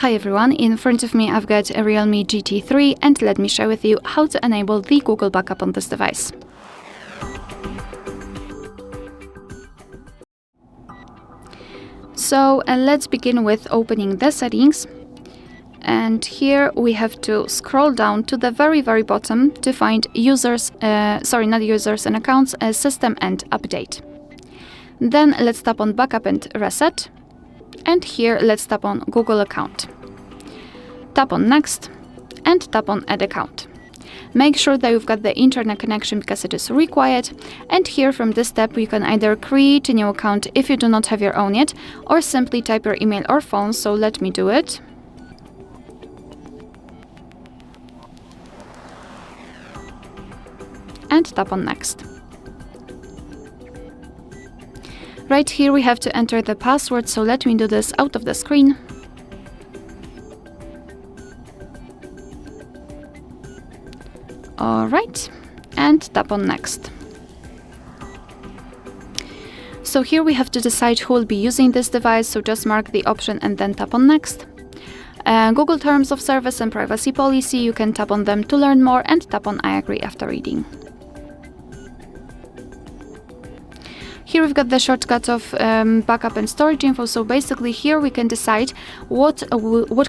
Hi everyone, in front of me I've got a REALME GT3 and let me share with you how to enable the Google backup on this device. So let's begin with opening the settings, and here we have to scroll down to the very bottom to find and accounts, system and update. Then let's tap on backup and reset, and here let's tap on Google account. Tap on next and tap on add account. Make sure that you've got the internet connection because it is required, and here from this step you can either create a new account if you do not have your own yet, or simply type your email or phone, so let me do it. And tap on next. Right here we have to enter the password, so let me do this out of the screen. Alright, and tap on next. So here we have to decide who will be using this device, so just mark the option and then tap on next. Google Terms of Service and Privacy Policy, you can tap on them to learn more and tap on I agree after reading. Here we've got the shortcut of backup and storage info, so basically here we can decide what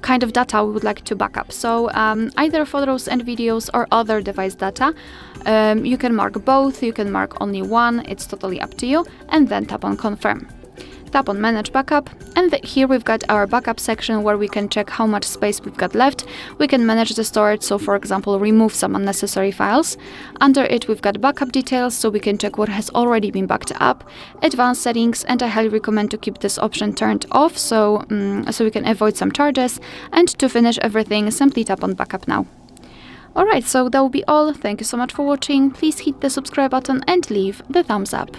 kind of data we would like to backup. So either photos and videos or other device data. You can mark both, you can mark only one, it's totally up to you, and then tap on confirm. Tap on manage backup, and here we've got our backup section where we can check how much space we've got left. We can manage the storage, so for example remove some unnecessary files. Under it we've got backup details, so we can check what has already been backed up. Advanced settings, and I highly recommend to keep this option turned off so we can avoid some charges. And to finish everything, simply tap on backup now. Alright, so that will be all. Thank you so much for watching. Please hit the subscribe button and leave the thumbs up.